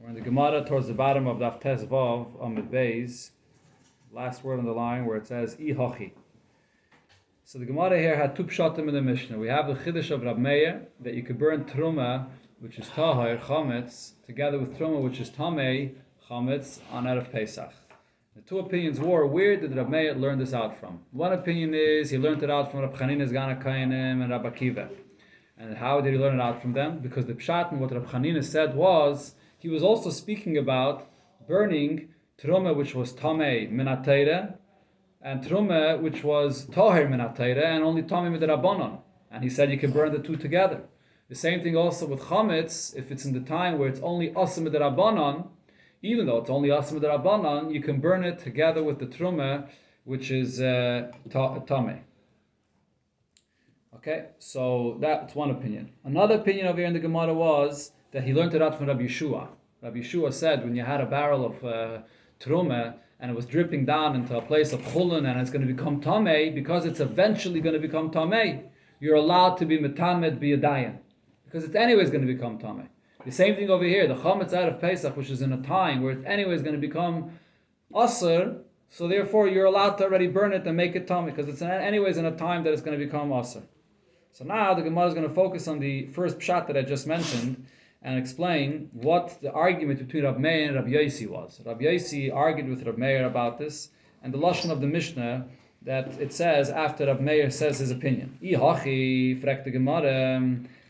We're in the Gemara towards the bottom of Daf Tes Vav Amud Beis, last word on the line where it says I hochi. So the Gemara here had two pshatim in the Mishnah. We have the Chiddush of Rab Meir that you could burn truma, which is tahor chametz, together with truma, which is tamei chametz, on Erev Pesach. The two opinions were, where did Rab Meir learn this out from? One opinion is he learned it out from Rab Chanina's Gana Kainim and Rab Akiva. And how did he learn it out from them? Because the pshat and what Rab Chanina said was, he was also speaking about burning truma, which was tamei minatayra, and truma, which was tahir minatayra, and only tamei midrabanan. And he said you can burn the two together. The same thing also with chametz. If it's in the time where it's only asim midrabanan, even though it's only asim midrabanan, you can burn it together with the truma, which is tamei. Okay, so that's one opinion. Another opinion over here in the Gemara was that he learned it out from Rabbi Yeshua. Rabbi Yeshua said when you had a barrel of truma and it was dripping down into a place of chulun and it's going to become tamei, because it's eventually going to become tamei, you're allowed to be metamed biyadayin, because it's anyways going to become tamei. The same thing over here, the chametz out of Pesach, which is in a time where it's anyways going to become asr, so therefore you're allowed to already burn it and make it tamei, because it's anyways in a time that it's going to become asr. So now the Gemara is going to focus on the first pshat that I just mentioned and explain what the argument between Rab Meir and Rab Yosi was. Rab Yosi argued with Rab Meir about this, and the lashon of the Mishnah that it says after Rab Meir says his opinion. I hachi, fragt the Gemara,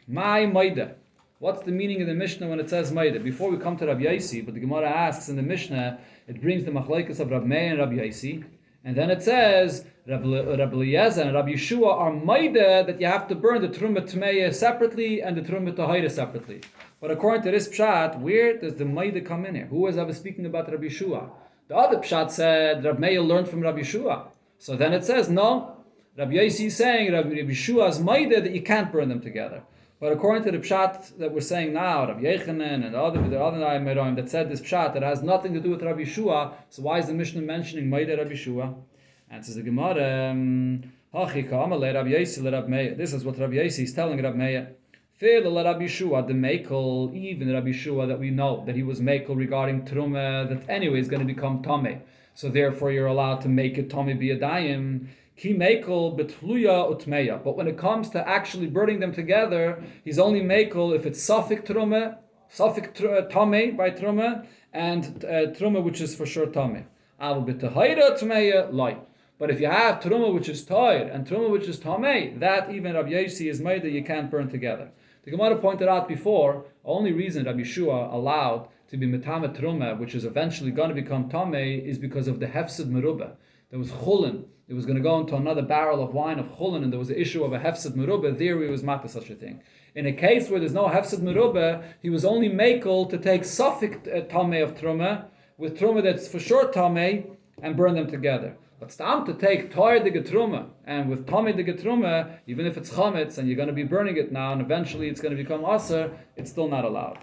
mai maida. What's the meaning of the Mishnah when it says maida? Before we come to Rab Yosi, but the Gemara asks in the Mishnah, it brings the machlokes of Rab Meir and Rab Yosi, and then it says Rab Eliezer and Rab Yeshua are maida that you have to burn the truma tmeya separately and the truma tahira separately. But according to this pshat, where does the maida come in here? Who was ever speaking about Rab Yeshua? The other pshat said Rab Meir learned from Rab Yeshua. So then it says no. Rab Yosi is saying Rab Yeshua's maida that you can't burn them together. But according to the pshat that we're saying now, Rab Yechanan and the other Meroim that said this pshat that has nothing to do with Rab Yeshua, so why is the Mishnah mentioning maida Rab Yeshua? And says the Gemara, this is what Rab Yosi is telling Rab Meir. Rab Yeshua, the Mekel, even Rab Yeshua that we know that he was Mekel regarding Truma, that anyway is going to become Tameh. So therefore you're allowed to make it Tameh biyadayim. Ki Mekel betluya utmeya. But when it comes to actually burning them together, he's only Mekel if it's Safik Truma, Safik Tameh by Truma, and Truma which is for sure Tameh. Al betahira utmeya light. But if you have Truma which is Toir and Truma which is Tameh, that even Rab Yosi is made that you can't burn together. The Gemara pointed out before, only reason Rabbi Yeshua allowed to be Metame Truma, which is eventually going to become Tameh, is because of the Hefsid Merubah. There was Chulin. It was going to go into another barrel of wine of Chulin, and there was the issue of a Hefsid Merubah. There he was mata such a thing. In a case where there's no Hefsid Merubah, he was only Mekel to take Safik Tameh of Truma, with Truma that's for sure Tameh, and burn them together. But stam to take Toir de Getruma and with Tomei de Getruma, even if it's chametz and you're going to be burning it now and eventually it's going to become aser, it's still not allowed.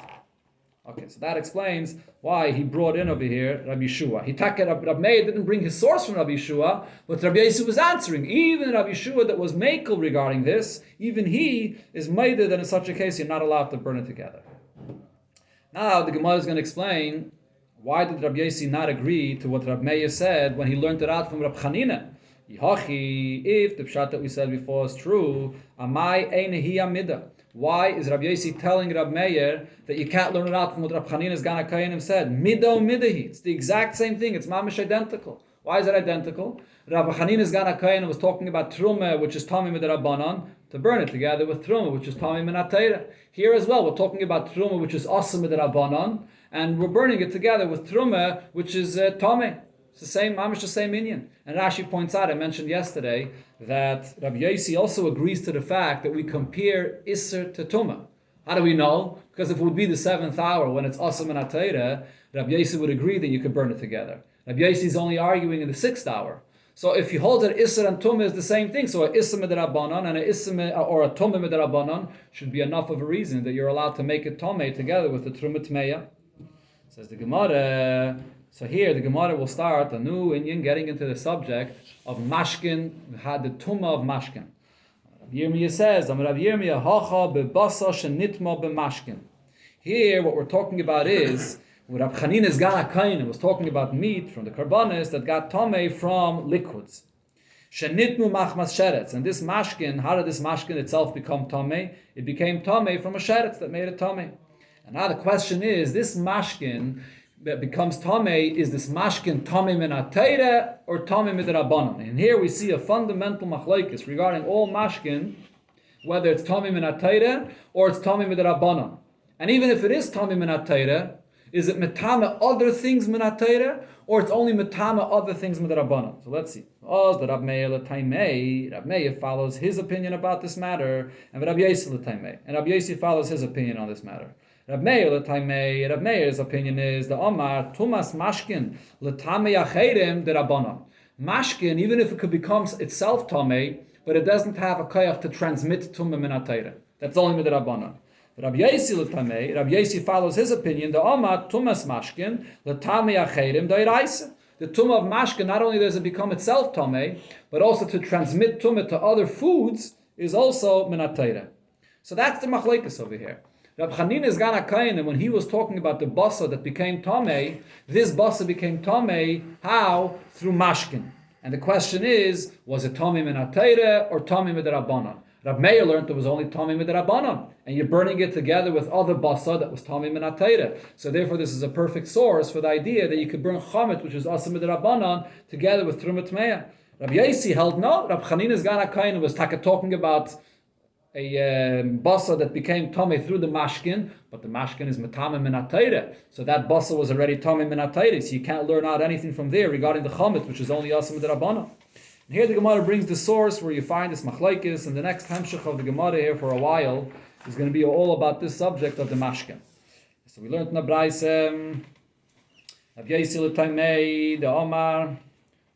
Okay, so that explains why he brought in over here Rabbi Yeshua. Rab Meir didn't bring his source from Rabbi Yeshua, but Rabbi Yosi was answering. Even Rabbi Yeshua that was mekel regarding this, even he is made that in such a case you're not allowed to burn it together. Now the Gemara is going to explain, why did Rabbi Yosi not agree to what Rab Meir said when he learned it out from Rab Chanina? If the pshat that we said before is true, amai einehi amida. Why is Rabbi Yosi telling Rab Meir that you can't learn it out from what Rab Chanina's Gana Kayanim said? Mido midahi. It's the exact same thing. It's mamish identical. Why is it identical? Rab Chanina's Gana Kayanim was talking about truma, which is tamim midrabanan, to burn it together with truma, which is tamim minatayra. Here as well, we're talking about truma, which is asim midrabanan, and we're burning it together with truma, which is tameh. It's the same, mamish the same inyan. And Rashi points out, I mentioned yesterday, that Rabbi Yosi also agrees to the fact that we compare Isser to Tumah. How do we know? Because if it would be the 7th hour when it's Asam and Atayra, Rabbi Yosi would agree that you could burn it together. Rabbi Yosi is only arguing in the 6th hour. So if you hold that Isser and Tumah is the same thing, so a Isser Midrabanan and a Tumah Midrabanan should be enough of a reason that you're allowed to make it Tomei together with the Truma Tmeya. Says the Gemara. So here the Gemara will start a new Inyan getting into the subject of Mashkin, had the Tumah of Mashkin. Rav Yirmiyah says, Rav Yirmiyah hacha bebasa shenitma b'mashkin. Here what we're talking about is With Rab Chanina's Gan HaKayin, was talking about meat from the karbanis that got tamei from liquids. Shenitnu machmas sheretz, and this mashkin, how did this mashkin itself become tamei? It became tamei from a sheretz that made it tamei. And now the question is, this mashkin that becomes tamei, is this mashkin tamei min atayre or tamei min rabbanon? And here we see a fundamental machlokes regarding all mashkin, whether it's tamei min atayre or it's tamei min rabbanon. And even if it is tamei min atayre, is it metame other things min atayre, or it's only metame other things min rabbanon? So let's see. The Rab Meir l'taimei, Rab Meir follows his opinion about this matter, and Rab Yossi l'taimei, and Rab Yossi follows his opinion on this matter. Rab Meir l'taimei, Rab Meir's opinion is the Omar tumas mashkin l'tamei acherim de rabbanon. Mashkin, even if it could become itself tamei, but it doesn't have a koyach to transmit tumah min atayre. That's only min rabbanon. Rab Yossi l'tamei, Rab Yossi follows his opinion. The Omar tumas mashkin l'tamei acherim d'iraisa. The tumah of mashkin, not only does it become itself tamei, but also to transmit tumah to other foods is also min atayre. So that's the machlokes over here. Rab Chanina's Gan HaKayin, and when he was talking about the basa that became tamei, this basa became tamei how? Through mashkin. And the question is, was it tamei min atayre or tamei min rabbanon? Rab Meir learned it was only tamei min rabbanon, and you're burning it together with other basa that was tamei min atayre. So therefore, this is a perfect source for the idea that you could burn chametz, which is asa min rabbanon, together with truma tmeya. Rab Yossi held no. Rab Chanina's Gan HaKayin was talking about a basa that became tamei through the mashkin, but the mashkin is metame min atayre. So that basa was already tamei min atayre. So you can't learn out anything from there regarding the chametz, which is only asa min rabbanon. And here the Gemara brings the source where you find this machlokes, and the next hemshech of the Gemara here for a while is going to be all about this subject of the mashkin. So we learned in the Braise, Rab Yossi l'taimei, the Omar,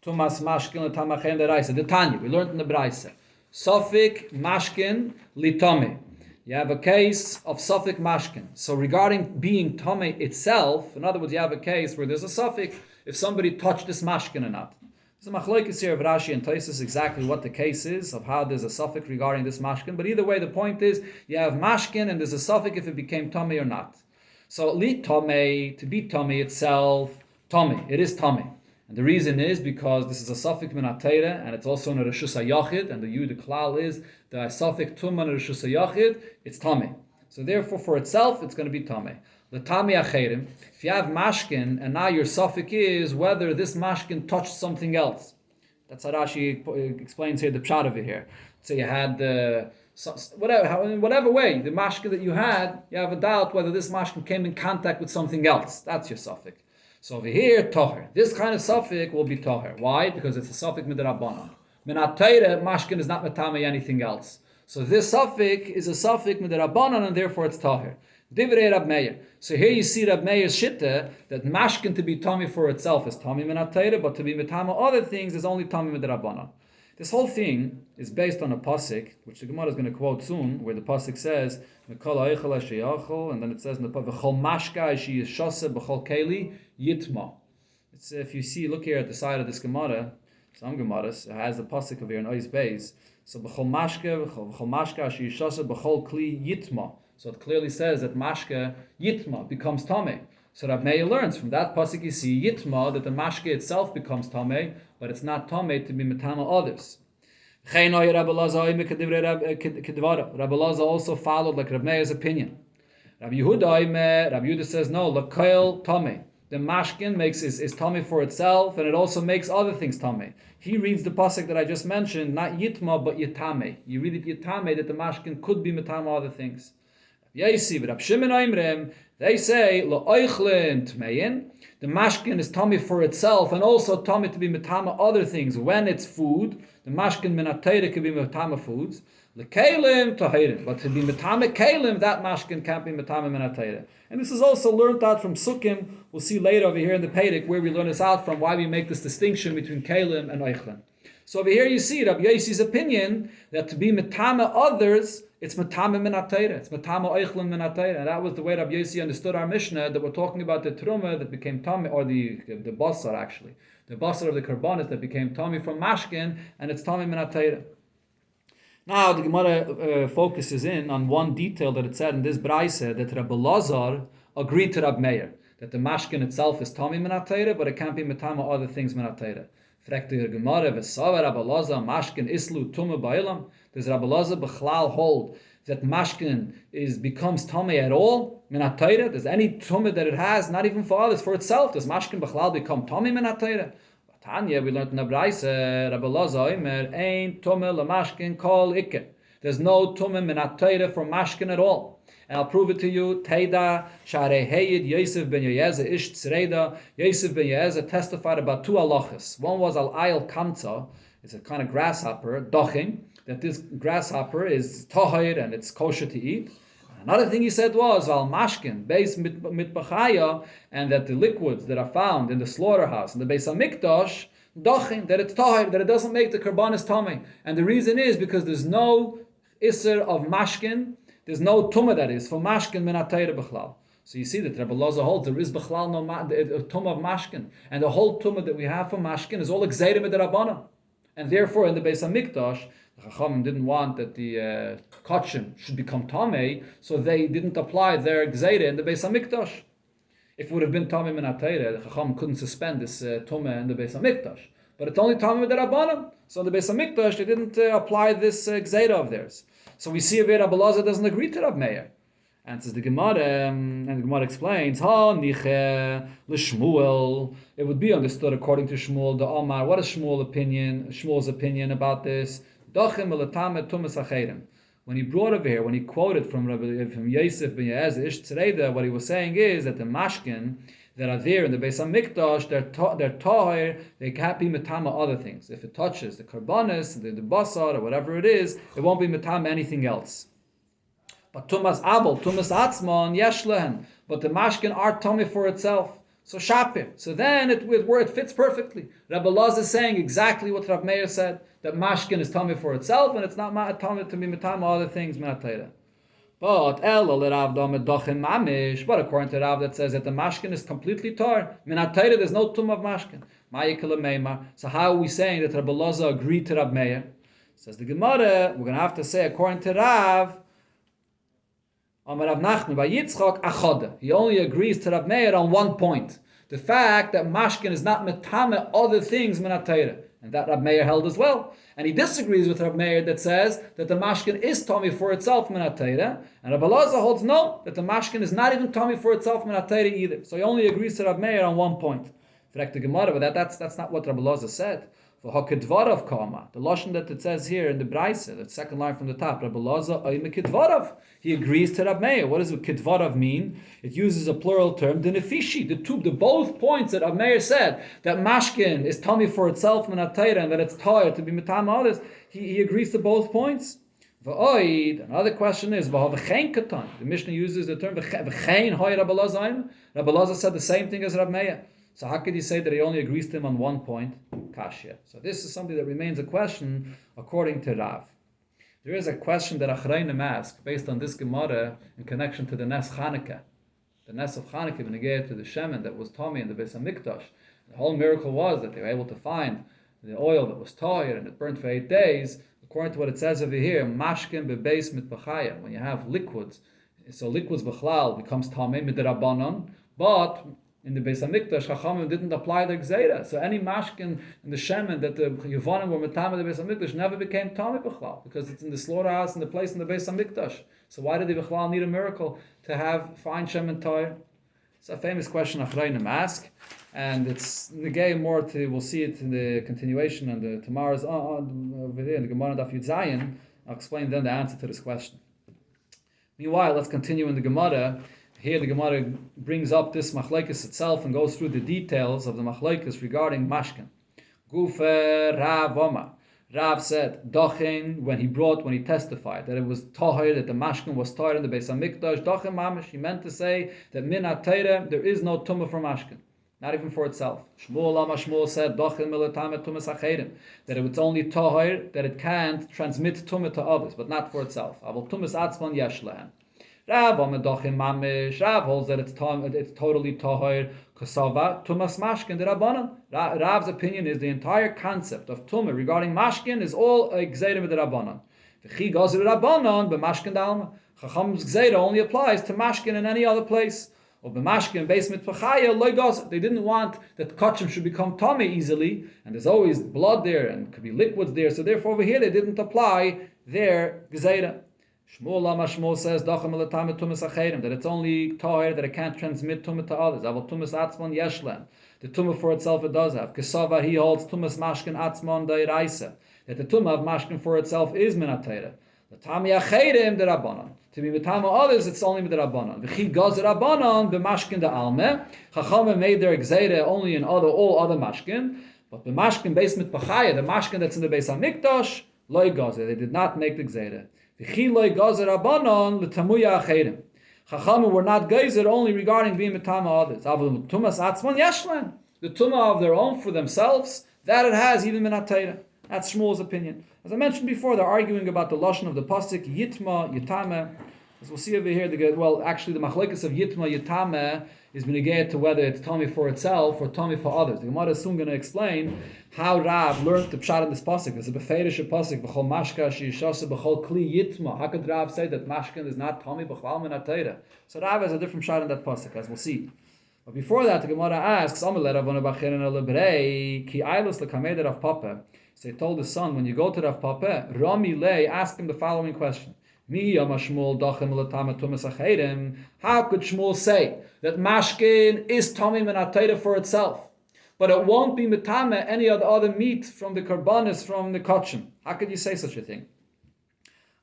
tumas mashkin l'tamachem deraisa. The Tanya, we learned in the Braise. Sofik mashkin litame. You have a case of sofik mashkin. So regarding being tame itself, in other words, you have a case where there's a sofik if somebody touched this mashkin or not. There's a machlokes here of Rashi and Tosfos exactly what the case is of how there's a sofik regarding this mashkin. But either way, the point is you have mashkin and there's a sofik if it became tame or not. So li tame, to be tame itself, tame, it is tame. And the reason is because this is a suffix min atayre, and it's also in a reshus hayachid, and the klal is the suffix tumah in reshus hayachid, it's tameh. So therefore, for itself, it's going to be tameh. The tameh acherim. If you have mashkin, and now your suffix is whether this mashkin touched something else. That's how Rashi explains here the pshat over here. So you had whatever way the mashkin that you had, you have a doubt whether this mashkin came in contact with something else. That's your suffix. So over here, toher. This kind of suffix will be toher. Why? Because it's a suffix midrabanan. Minatayre, mashkin is not metame anything else. So this suffix is a suffix midrabanan, and therefore it's toher. Divrei Rab Meir. So here you see Rab Meir's shitta that mashkin to be tami for itself is tami minatayre, but to be metame other things is only tami midrabanan. This whole thing is based on a pasuk, which the Gemara is going to quote soon, where the pasuk says, and then it says in the pasuk, "V'chol mashka she yishase b'chol keli yitma." It's if you see, look here at the side of this Gemara, some Gemaras it has the pasuk over here in Ois Beis. So b'chol mashka she yishase b'chol kli yitma. So it clearly says that mashka yitma becomes tameh. So Rab Meir learns from that pasuk you see yitma that the mashke itself becomes tameh, but it's not tameh to be metama others. Rabbi Elazar also followed like Rab Meir's opinion. Rabbi Yehuda says no, l'koil tameh. The mashkin is tameh for itself, and it also makes other things tameh. He reads the pasuk that I just mentioned, not yitma but yitame. You read it yitame that the mashkin could be metama other things. Yossi, Rab Shimon Oimrem, they say lo'oichlin tmeyin. The mashkin is tummy for itself, and also tummy to be metama other things. When it's food, the mashkin minatayre can be metama foods. L'kelim tahirin, but to be metama kelim, that mashkin can't be metama minatayre. And this is also learned out from Sukkim. We'll see later over here in the Pedic where we learn this out from, why we make this distinction between kelim and oichlin. So over here you see Rabbi Yossi's opinion that to be metama others, it's metama minatayre. It's metama oichlin minatayre. And that was the way Rabbi Yossi understood our Mishnah, that we're talking about the truma that became tami, or the basar actually. The basar of the karbanis that became tami from mashkin, and it's tami minatayre. Now the Gemara focuses in on one detail that it said in this braise, that Rabbi Elazar agreed to Rab Meir. that the mashkin itself is Tommy Minat Torah, but it can't be Metama other things Minat Torah. Fragt the Gemara, V'savar Rabbi Elazar mashkin islu tumah ba'ilam. Does Rabbi Elazar b'chlal hold that mashkin becomes tumah at all Minat Torah? Does any tumah that it has, not even for others, for itself, does mashkin b'chlal become tumah Minat Torah? Tanya, we learned in the Braise, Rabbi Elazar Omer, ein tumah l'mashkin kol ikke. There's no tumah Minat Torah for mashkin at all. And I'll prove it to you. Teida, Sharei Heyid, Yosef ben Yezer, Ish Tzreida. Yosef ben Yezer testified about two halachas. One was al ayil kamza. It's a kind of grasshopper, dochin, that this grasshopper is tahir and it's kosher to eat. Another thing he said was al mashkin, beis mitbachaya, and that the liquids that are found in the slaughterhouse, in the Beis Hamikdash, dochin, that it's tahir, that it doesn't make the karbanis tamei. And the reason is because there's no iser of mashkin. There's no tumah that is for mashkin Minat Torah b'chlal. So you see that Rabbi Elazar holds there is b'chlal no tumah of mashkin, and the whole tumah that we have for mashkin is all exedim midrabanan. And therefore, in the Beis Hamikdash, the Chachamim didn't want that the kachim should become tamei, so they didn't apply their exedim in the Beis Hamikdash. If it would have been tamei Minat Torah, the Chachamim couldn't suspend this tumah in the Beis Hamikdash. But it's only tamei midrabanan. So in the Beis Hamikdash, they didn't apply this exedim of theirs. So we see where Rabbi Elazar doesn't agree to Rabbi Meir. And says the Gemara, and the Gemara explains, Ha niche l'Shmuel. It would be understood according to Shmuel, the Omar. What is Shmuel's opinion about this? Dochem elatame tumas acherim. When he brought over here, when he quoted from Yosef ben Yezer, Ish Tzreida, what he was saying is that the mashkin that are there in the Beis Hamikdash, they're tahir, they can't be metama other things. If it touches the karbanis, the basar, or whatever it is, it won't be metama anything else. But tumas abel, tumas atzman, yesh lehen. But the mashkin are tummy for itself. So shapir. So then it fits perfectly. Rabbi Elazar is saying exactly what Rav Meir said, that mashkin is tummy for itself, and it's not tummy to be metama other things, Minat Torah. But according to Rav that says that the mashkin is completely tar. Minat Torah, there's no tum of mashkin. So how are we saying that Rabbi Elazar agreed to Rav Meir? Says the Gemara, we're going to have to say according to Rav, he only agrees to Rav Meir on one point. The fact that mashkin is not metame other things Minat Torah. And that Rab Meir held as well. And he disagrees with Rab Meir that says that the mashkin is tummy for itself Minat Torah. And Rabbi Elazar holds no, that the mashkin is not even tummy for itself Minat Torah either. So he only agrees to Rab Meir on one point. But that's not what Rabbi Elazar said. For Hakedvarav Kama, the lashon that it says here in the Braise, the second line from the top, Rabbi Elazar Oime Kedvarav. He agrees to Rab Meir. What does Kedvarav mean? It uses a plural term, the nefishi, the both points that Rab Meir said, that mashkin is tummy for itself Minat Torah, and that it's tired to be mitam others. He agrees to both points. Another question is, the Mishnah uses the term v'chein hoy Rabbi Elazar. Rabbi Elazar said the same thing as Rab Meir. So how could you say that he only agrees to him on one point? Kashya. So this is something that remains a question according to Rav. There is a question that Achrayim ask based on this Gemara in connection to the Nes Chanukah. The Nes of Chanukah when it to the Shemen that was Tommy in the Beis Hamikdash. The whole miracle was that they were able to find the oil that was tired and it burned for 8 days. According to what it says over here, Mashkin bebeis mitbachaya. When you have liquids, so liquids b'chlal becomes Tommy midrabanan, but in the Beis Hamikdash, Chachamim didn't apply the Gzeira. So any mashkin in the Shemen that the Yevonim were metame the Beis Hamikdash never became Tamei B'chlal, because it's in the slaughterhouse and the place in the Beis Hamikdash. So why did the B'chlal need a miracle to have fine Shemen Toyer? It's a famous question Achrayim ask, and it's negay more to, we'll see it in the continuation on the tomorrow's over there in the Gemara Daf Yud Zayin. I'll explain then the answer to this question. Meanwhile, let's continue in the Gemara. Here the Gemara brings up this machlekes itself and goes through the details of the machlekes regarding mashkin. Gufer Rav Omar. Rav said, Dochin, when he testified that it was tahir, that the mashkin was tahir in the Beis Hamikdash, Dochin mamish, he meant to say that minat Torah, there is no tumah for mashkin, not even for itself. Shmuel said, Dochin milatame tumas acherim, that it was only tahir, that it can't transmit tumah to others, but not for itself. Aval tumas atzman yesh lehem. Rav holds that it's totally tahir kasava tumas mashkin the rabbanon. Rav's opinion is the entire concept of tumah regarding mashkin is all a gzeira with the rabbanon. The chi goes to the rabbanon, but mashkin dalma. Chacham's gzeira only applies to mashkin in any other place. Or b'mashkin beis mitpachaya loy gozer. They didn't want that kachim should become tummy easily, and there's always blood there and could be liquids there. So therefore over here they didn't apply their gezeira. Shmuel Lama Shmuel says that it's only tahir, that it can't transmit tumah to others. Aval tumas atzmon yeshlen. The tumah for itself it does have. Kesava he holds tumas mashkin atzmon da'iraisa. That the tumah of mashkin for itself is minatayra. The tami acherim the rabbanon. To be mitama others, it's only with the rabbanon. V'chi goz rabbanon b'mashkin the alme. Chachamim made their gzeira only in all other mashkin. But b'mashkin beis mitpachaya, the mashkin that's in the beis hamikdash, loy goz. They did not make the gzeira. Chachamim were not geyser only regarding being mitama others. The tumah of their own for themselves, that it has even minatayra. That's Shmuel's opinion. As I mentioned before, they're arguing about the lashon of the pasuk yitma yitame. As we'll see over here, the machlekes of yitma yitame is beneged to whether it's tummy for itself or tummy for others. The Gemara is soon going to explain how Rav learned the pshat in this pasuk. There's a beferish pasuk b'chol mashka sheishasa b'chol kli yitma. How could Rav say that mashkin is not tummy b'chlal minatayra? So Rav has a different pshat in that pasuk, as we'll see. But before that, the Gemara asks, so he told his son, when you go to Rav Papa, Rami Lei, ask him the following question. How could Shmuel say that mashkin is tummy minatayra for itself, but it won't be mitame any of the other meat from the karbanis, from the kachim? How could you say such a thing?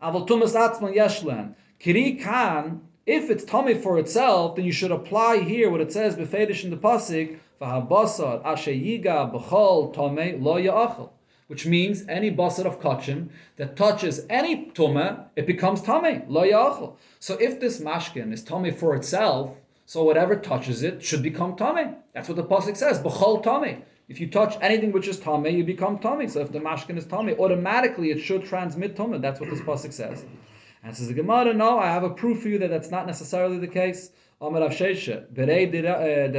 Aval tumas atzman yeshlan kiri kan. If it's tummy for itself, then you should apply here what it says befedish in the pasuk v'habasar asheyiga b'chol tomei lo ya'achal, which means any basar of kachim that touches any tumah, it becomes tamei, lo ya'achal. So if this mashkin is tamei for itself, so whatever touches it should become tamei. That's what the pasuk says, b'chol tamei. If you touch anything which is tamei, you become tamei. So if the mashkin is tamei, automatically it should transmit tumah. That's what this pasuk says. And says the Gemara, no, I have a proof for you that that's not necessarily the case. Amar Rav Sheshe, berei de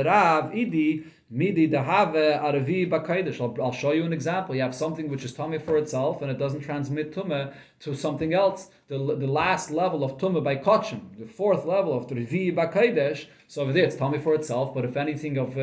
Rav idi midi dehave aravi b'kaidish. I'll show you an example. You have something which is tummy for itself and it doesn't transmit tumah to something else. The last level of tumah by kachim, the fourth level of the revi b'kaidish. So over there it's tummy for itself, but if anything of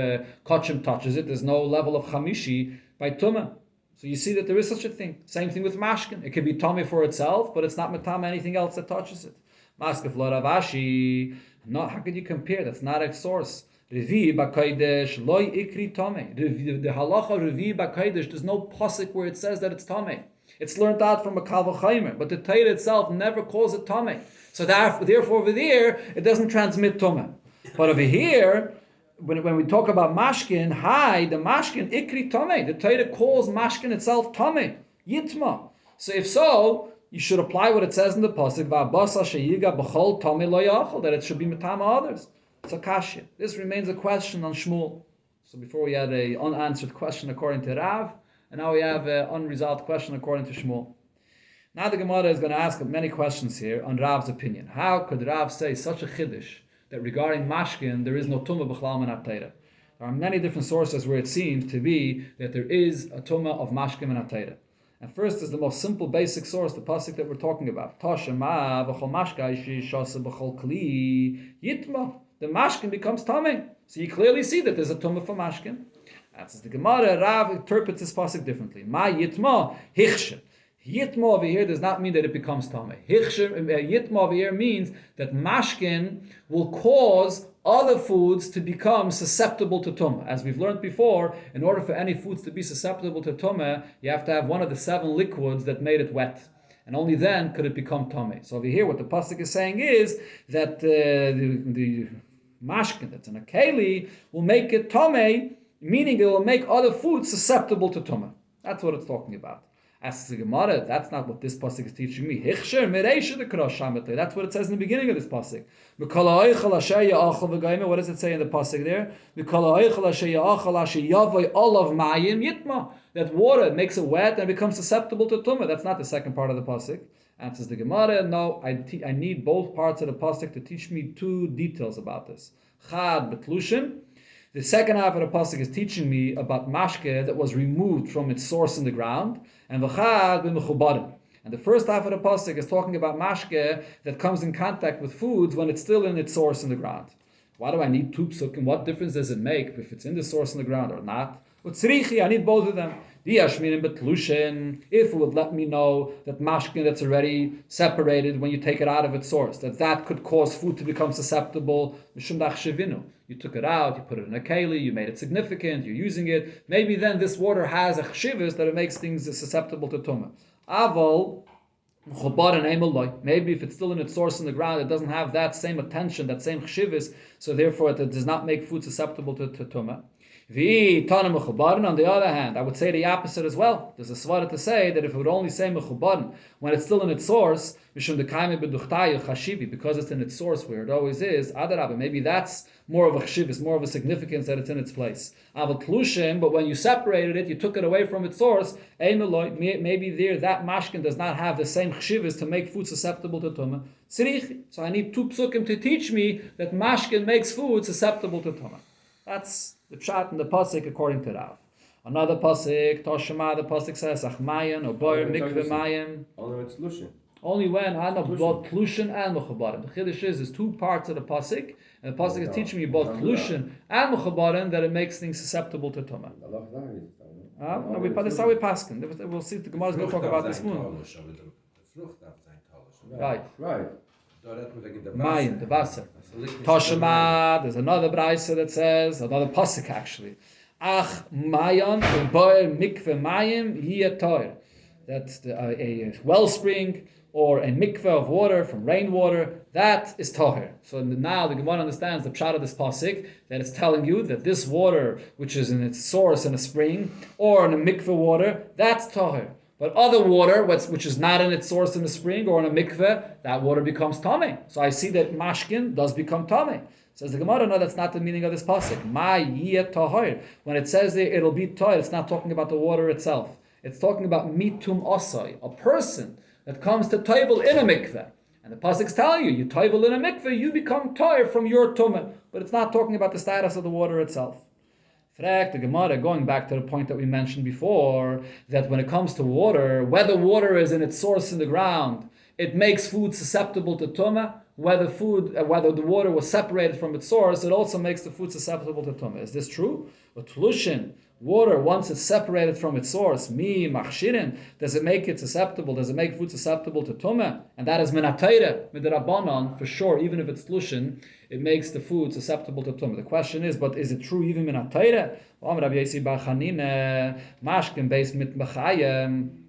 kachim touches it, there's no level of chamishi by tumah. So you see that there is such a thing. Same thing with mashkin. It could be tummy for itself, but it's not matama anything else that touches it. Maskef lo Ravashi. No, how could you compare? That's not a source. Revi b'kaidesh loy ikri tummy. The halacha revi b'kaidesh. There's no pasuk where it says that it's tummy. It's learned out from a kal v'chaimer, but the Torah itself never calls it tummy. So therefore, over there it doesn't transmit tummy. But over here, when we talk about mashkin, the mashkin ikri tamei. The Torah calls mashkin itself tamei, yitma. So if so, you should apply what it says in the pasuk va'abasa sheyiga b'chol tamei lo yachol, that it should be mitama others. It's a kasha. This remains a question on Shmuel. So before we had a unanswered question according to Rav, and now we have an unresolved question according to Shmuel. Now the Gemara is going to ask many questions here on Rav's opinion. How could Rav say such a chiddush that regarding mashkin there is no tumah b'chlal minatayra? There are many different sources where it seems to be that there is a tumah of mashkin minatayra. And first is the most simple, basic source, the pasuk that we're talking about. Tashema b'chol mashka shasa b'chol kli yitma. The mashkin becomes tamei. So you clearly see that there's a tumah for mashkin. That's the Gemara. Rav interprets this pasuk differently. Ma yitma hichshe. Yitma over here does not mean that it becomes tamei. Yitma over here means that mashkin will cause other foods to become susceptible to tumah. As we've learned before, in order for any foods to be susceptible to tumah, you have to have one of the 7 liquids that made it wet. And only then could it become tamei. So over here what the pasuk is saying is that the mashkin that's in a keli will make it tamei, meaning it will make other foods susceptible to tumah. That's what it's talking about. Asks the Gemara, that's not what this pasuk is teaching me. That's what it says in the beginning of this pasuk. What does it say in the pasuk there? That water makes it wet and becomes susceptible to tumah. That's not the second part of the pasuk. Answers the Gemara, no, I need both parts of the pasuk to teach me 2 details about this. Chad betlushin. The second half of the pasuk is teaching me about mashke that was removed from its source in the ground, and v'chad b'mechubadim. And the first half of the pasuk is talking about mashke that comes in contact with foods when it's still in its source in the ground. Why do I need two psukim? What difference does it make if it's in the source in the ground or not? Utzrichi, I need both of them. If it would let me know that mashkin that's already separated when you take it out of its source, that could cause food to become susceptible. You took it out, you put it in a keli, you made it significant, you're using it. Maybe then this water has a chshivus that it makes things susceptible to tumah. Aval, maybe if it's still in its source in the ground, it doesn't have that same attention, that same chshivus, so therefore it does not make food susceptible to tumah. On the other hand, I would say the opposite as well. There's a svara to say that if it would only say mechubaran when it's still in its source, because it's in its source where it always is, maybe that's more of a chshivus, more of a significance that it's in its place. But when you separated it, you took it away from its source, maybe there that mashkin does not have the same chshivus to make food susceptible to tumah. So I need two psukim to teach me that mashkin makes food susceptible to tumah. That's the pshat and the pasuk according to Rav. Another pasuk, Toshima, the pasuk says, Achmayan, or Boyer, Mikveh Mayim. Only when it's lushin. Only when I know both Plushin and Mechubarim. The Chiddush is there's two parts of the pasuk, and the pasuk is teaching you both Plushin and Mechubarim that it makes things susceptible to Tumah. That's how we paskin. We'll see, the Gemara is going to talk about this moon. Right. Mayim, the Wasser. Toshima, there's another brayso that says, another pasuk actually. Ach mayan u'boer mikveh mayim yiyatoir. That's a wellspring or a mikveh of water from rainwater. That is toher. So now the Gemara understands the pshat of this pasuk that it's telling you that this water, which is in its source in a spring or in a mikveh water, that's toher. But other water, which is not in its source in the spring or in a mikveh, that water becomes tameh. So I see that mashkin does become tameh. Says the Gemara, no, that's not the meaning of this pasuk. Ma yeh tahor. When it says there, it'll be tahor, it's not talking about the water itself. It's talking about mitum osai, a person that comes to toivel in a mikveh. And the pasuk's telling you, you toivel in a mikveh, you become tahor from your tumah. But it's not talking about the status of the water itself. The Gemara, going back to the point that we mentioned before, that when it comes to water, whether water is in its source in the ground, it makes food susceptible to tumah. Whether the water was separated from its source, it also makes the food susceptible to tumah. Is this true? But lushin, water, once it's separated from its source, machshirin, does it make it susceptible? Does it make food susceptible to tumah? And that is minatayre, midrabanan, for sure, even if it's lushin, it makes the food susceptible to tumah. The question is, but is it true even minatayre? Mashkin based mit machayim.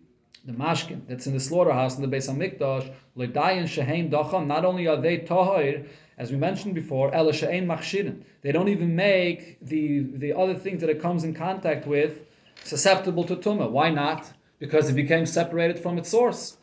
The mashkin that's in the slaughterhouse in the Beis Hamikdash, ledayin sheheim dacham. Not only are they tahor, as we mentioned before, ela she'ein machshirin. They don't even make the other things that it comes in contact with susceptible to tumah. Why not? Because it became separated from its source.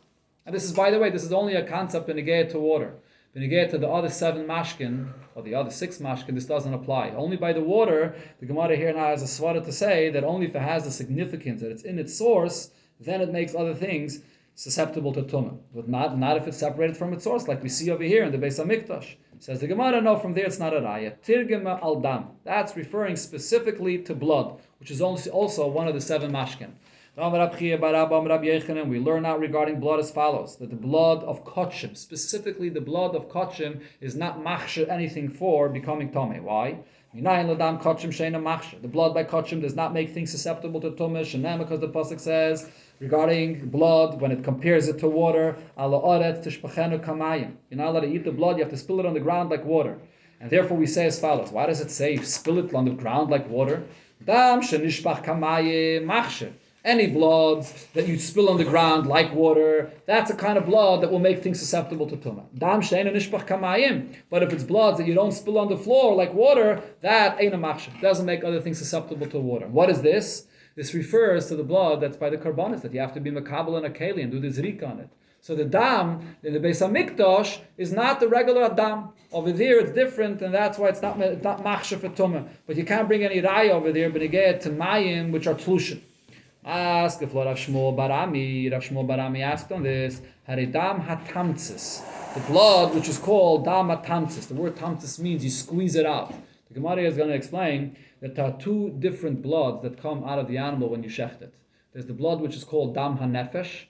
And this is, by the way, this is only a concept in negayah to water. In negayah to the other 7 mashkin or the other 6 mashkin, this doesn't apply. Only by the water, the Gemara here now has a svara to say that only if it has the significance that it's in its source, then it makes other things susceptible to tumah. But not if it's separated from its source, like we see over here in the Beis Hamikdash. Says the Gemara, no, from there it's not a raya. Tirgema al dam. That's referring specifically to blood, which is also one of the 7 mashkin. We learn out regarding blood as follows: that the blood of kochim, specifically the blood of kochim, is not machshir anything for becoming tameh. Why? The blood by kochim does not make things susceptible to tumah, because the pasuk says regarding blood, when it compares it to water, you're not allowed to eat the blood, you have to spill it on the ground like water. And therefore we say as follows. Why does it say spill it on the ground like water? Any blood that you spill on the ground like water, that's a kind of blood that will make things susceptible to tumah. But if it's blood that you don't spill on the floor like water, that ain't a machshir. Doesn't make other things susceptible to water. What is this? This refers to the blood that's by the karbanis, that you have to be makabel and a keli and do the zrik on it. So the dam in the Beis Hamikdash is not the regular dam. Over there it's different, and that's why it's not machshir for tumah. But you can't bring any raya over there, but you get to mayim, which are tlushim. Ask if Rav Shmuel Barami. Rav Shmuel Barami asked on this, Haridam hatamtzis. The blood, which is called dam hatamtzis. The word tamtzis means you squeeze it out. The Gemara is going to explain that there are 2 different bloods that come out of the animal when you shecht it. There's the blood which is called dam hanefesh.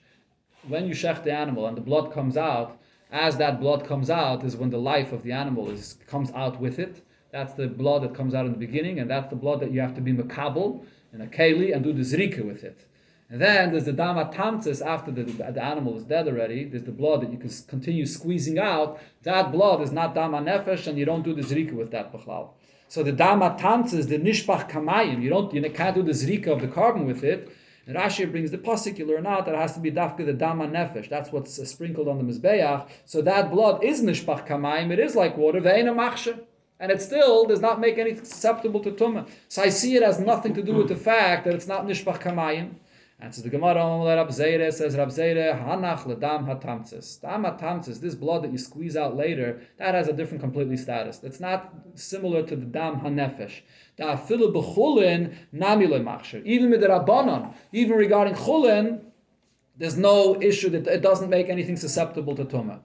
When you shecht the animal and the blood comes out, as that blood comes out is when the life of the animal comes out with it. That's the blood that comes out in the beginning, and that's the blood that you have to be makabel in a keli and do the zrika with it. And then there's the dam hatamtzis after the animal is dead already. There's the blood that you can continue squeezing out. That blood is not dam hanefesh, and you don't do the zrika with that b'chlal. So the dam hatamtzis, the nishbach kamayim, you can't do the zrika of the carbon with it. And Rashi brings the pasuk, you learn out that it has to be dafka the dam hanefesh. That's what's sprinkled on the mizbeach. So that blood is nishbach kamayim. It is like water. Ve'ena machsher. And it still does not make anything susceptible to tumah. So I see it has nothing to do with the fact that it's not nishbach kamayim. And so the Gemara Rab Zeire says, Rab Zeire, Hanach ledam hatamtzis. Dam hatamtzis, this blood that you squeeze out later, that has a different completely status. It's not similar to the dam hanefesh. Da afilu b'chulin nami lemachsher. Even with the Rabbanon, even regarding chulin, there's no issue that it doesn't make anything susceptible to tumah.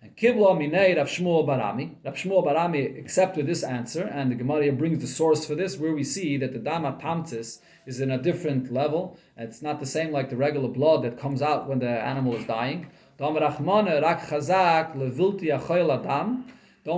And Kibla Minei Rav Shmuel Barami. Rav Shmuel Barami accepted this answer, and the Gemara brings the source for this, where we see that the Dam HaTamtzis is in a different level. It's not the same like the regular blood that comes out when the animal is dying. Don't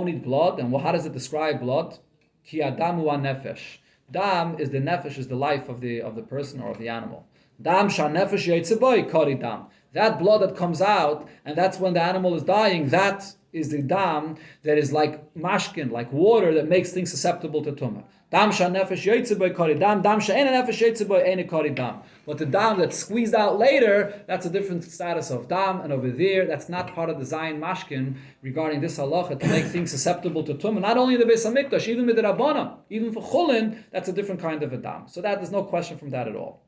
eat blood. And how does it describe blood? Ki adamu nefesh. Dam is the nefesh, is the life of the person or of the animal. Dam sha nefesh yaitzeboy kari dam. That blood that comes out, and that's when the animal is dying, that is the dam that is like mashkin, like water that makes things susceptible to tumah. Dam sha nefesh yaitzeboy kari dam. Dam sha ena nefesh yaitzeboy ena kari dam. But the dam that's squeezed out later, that's a different status of dam, and over there, that's not part of the Zayin mashkin regarding this halacha to make things susceptible to tumah. Not only the Beis Hamikdash, even with the Rabbanan, even for chulin, that's a different kind of a dam. So that there's no question from that at all.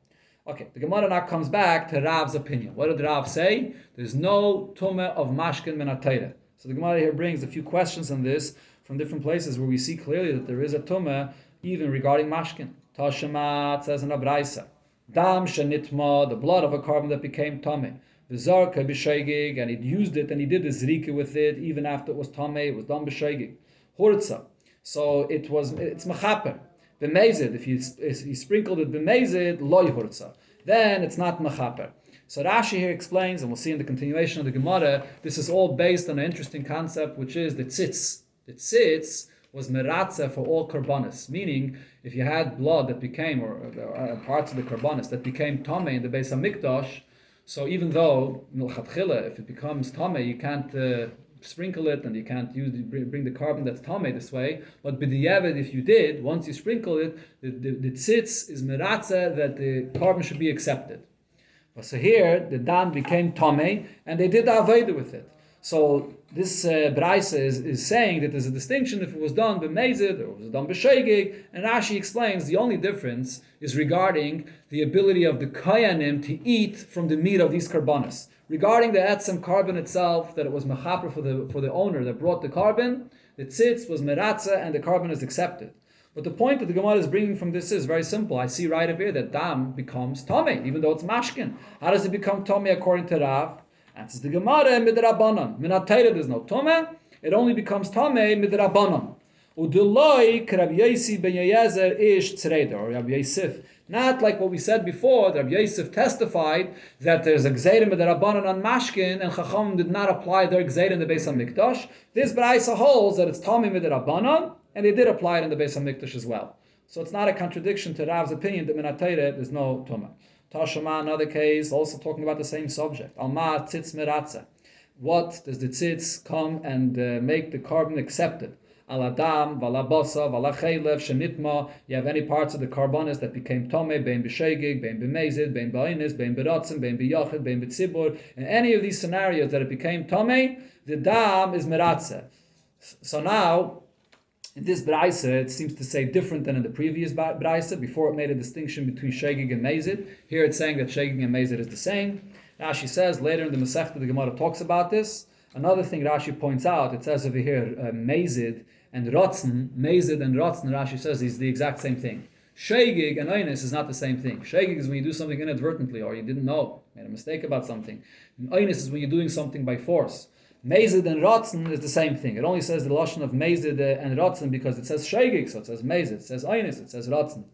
Okay, the Gemara now comes back to Rav's opinion. What did Rav say? There's no tumah of mashkin min ha-Torah. So the Gemara here brings a few questions on this from different places where we see clearly that there is a tumah even regarding mashkin. Tashamat says in a Braisa, dam shenitma, the blood of a carbon that became tameh. V'zarka b'sheigig, and he used it and he did the zrika with it even after it was tameh. It was done b'sheigig. Hurtza, so it's mechaper. B'mezid, if he sprinkled it b'mezid, loy hurtza, then it's not mechaper. So Rashi here explains, and we'll see in the continuation of the Gemara, this is all based on an interesting concept, which is the tzitz. The tzitz was meratza for all karbanis, meaning if you had blood that became, or parts of the karbanis that became tameh in the Beis Hamikdash, so even though milchatchila, if it becomes tameh, you can't sprinkle it, and you can't bring the carbon that's tameh this way. But b'diavad, if you did, once you sprinkle it, the tzitz is meratza that the carbon should be accepted. But so here, the dam became tameh, and they did the aveda with it. So this Braisa is saying that there's a distinction if it was done b'mezid or it was done b'sheigig, and Rashi explains the only difference is regarding the ability of the kayanim to eat from the meat of these karbanos. Regarding the etzem carbon itself, that it was mechaper for the owner that brought the carbon, the tzitz was meratza and the carbon is accepted. But the point that the Gemara is bringing from this is very simple. I see right up here that dam becomes tameh, even though it's mashkin. How does it become tameh according to Rav? Answers the Gemara midrabanan. Min ha-Torah there's no tameh. It only becomes tameh midrabanan. Udiloi k'Rab Yossi ben Yezer ish tzreida, or Rabbi Yosef. Not like what we said before, that Rabbi Yosef testified that there's a gzeirim midrabanan on mashkin, and Chacham did not apply their gzeirim in the Beis Hamikdash. This Braisa holds that it's tameh midrabanan, and they did apply it in the Beis Hamikdash as well. So it's not a contradiction to Rav's opinion that min ha-Torah there's no tumah. Tashama, another case, also talking about the same subject. Alma tzitz meratza. What does the tzitz come and make the carbon accepted? Aladam, valabosa, valachelev, shenitma. You have any parts of the carbonis that became tomei, bein b'sheigig, bein b'mezid, bein b'ainis, bein b'rotzen, bein b'yachid, bein b'tzibur. In any of these scenarios that it became tomei, the dam is meratza. So now, in this Braisa, it seems to say different than in the previous Braisa. Before it made a distinction between Shegig and Mezid. Here it's saying that Shegig and Mezid is the same. Rashi says, later in the Masechta, the Gemara talks about this. Another thing Rashi points out, it says over here, Mezid and Rotzen, Mezid and Rotzen, Rashi says is the exact same thing. Shegig and Einis is not the same thing. Shegig is when you do something inadvertently, or you didn't know, made a mistake about something. And Einis is when you're doing something by force. Mezid and Rotzen is the same thing. It only says the lashon of Mezid and Rotzen because it says Shegig, so it says Mezid, it says Einis, it says Rotzen.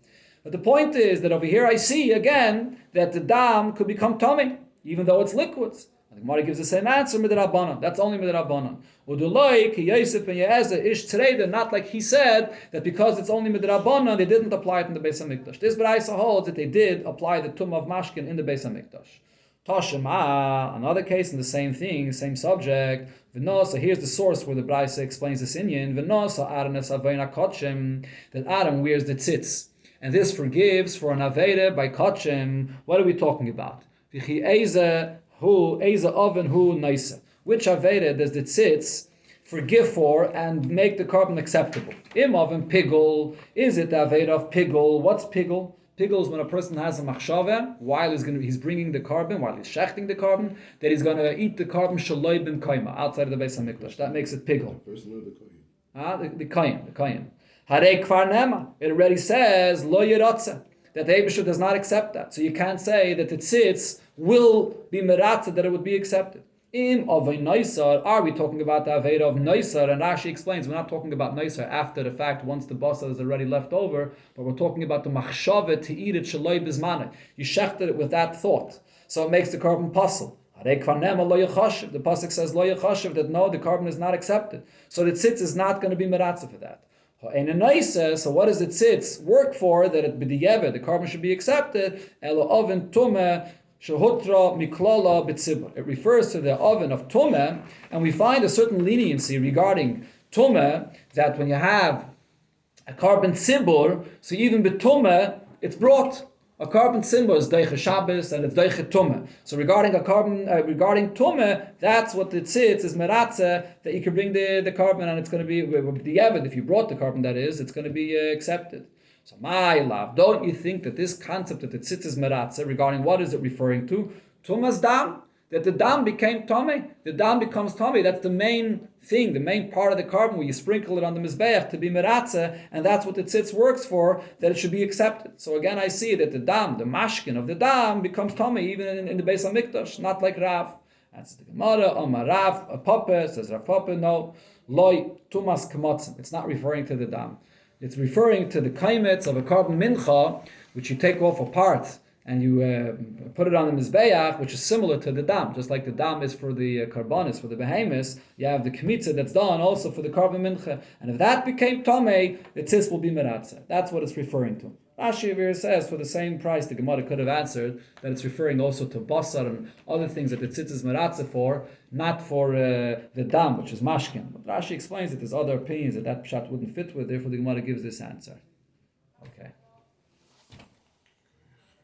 But the point is that over here I see again that the dam could become tameh, even though it's liquids. The Gemara gives the same answer, midrabanan. That's only midrabanan. Uduloi ki Yosef and Ye'ezer ish tzreida, not like he said that because it's only midrabanan, they didn't apply it in the Beis Hamikdash. This Braisa holds that they did apply the tumah of mashkin in the Beis Hamikdash. Tashema, another case in the same thing, same subject. V'nosa, here's the source where the Braisa explains this Inyan. V'nosa Adanes Avena Kotchem, that Adam wears the tzitz, and this forgives for an aveda by Kotchem. What are we talking about? V'chi Eza oven hu naisa. Which aveda does the tzitz forgive for and make the carbon acceptable? Im oven pigul. Is it the aveda of pigul? What's pigul? Pigul is when a person has a machshava while he's bringing the carbon, while he's shechting the carbon, that he's going to eat the carbon shaloi ben kaima outside of the Beis Hamikdash. That makes it pigul. The kayin. Harei kvar nema. It already says lo yiratze, that the Eibusher does not accept that. So you can't say that the tzitz will be meratze, that it would be accepted. Im of a naisar, are we talking about the aveda of naisar? And Rashi explains, we're not talking about naisar after the fact, once the basar is already left over, but we're talking about the machshava to eat it shaloi bizmane. You shechted it with that thought, so it makes the carbon puzzle. The pasuk says lo yachashiv, that no, the carbon is not accepted. So the tzitz is not going to be meratze for that. So what does the tzitz work for? That it b'diyevet, the carbon should be accepted. Elo oven tumeh shehutra miklala b'tzibur. It refers to the oven of tumeh, and we find a certain leniency regarding tumeh, that when you have a carbon tzibur, so even b'tumeh, it's brought. A carbon symbol is deiche Shabbos and it's deiche tumeh. So regarding tumeh, that's what the tzitz is meratze, that you can bring the carbon and it's going to be the evid. If you brought the carbon, that is, it's going to be accepted. So my love, don't you think that this concept that the tzitz is meratze, regarding what is it referring to? Tumah's dam, that the dam became tomei. The dam becomes tomei. That's the main thing, the main part of the carbon, where you sprinkle it on the mizbeach to be meratze, and that's what the tzitz works for, that it should be accepted. So again, I see that the dam, the mashkin of the dam, becomes tomei even in the Beis Hamikdash, not like Rav. That's the Gemara. Omar Rav, a Papa, says Rav Papa, no, loy tumas kamotzim. It's not referring to the dam. It's referring to the kaimetz of a carbon mincha, which you take off a part and you put it on the mizbeach, which is similar to the dam. Just like the dam is for the karbonis, for the behemoths, you have the kmitza that's done also for the carbon mincha. And if that became tomei, the tzitz will be meratze. That's what it's referring to. Rashi here says, for the same price, the Gemara could have answered that it's referring also to basar and other things that the tzitz is meratze for, not for the dam, which is mashkin. But Rashi explains that there's other opinions that pshat wouldn't fit with, therefore the Gemara gives this answer.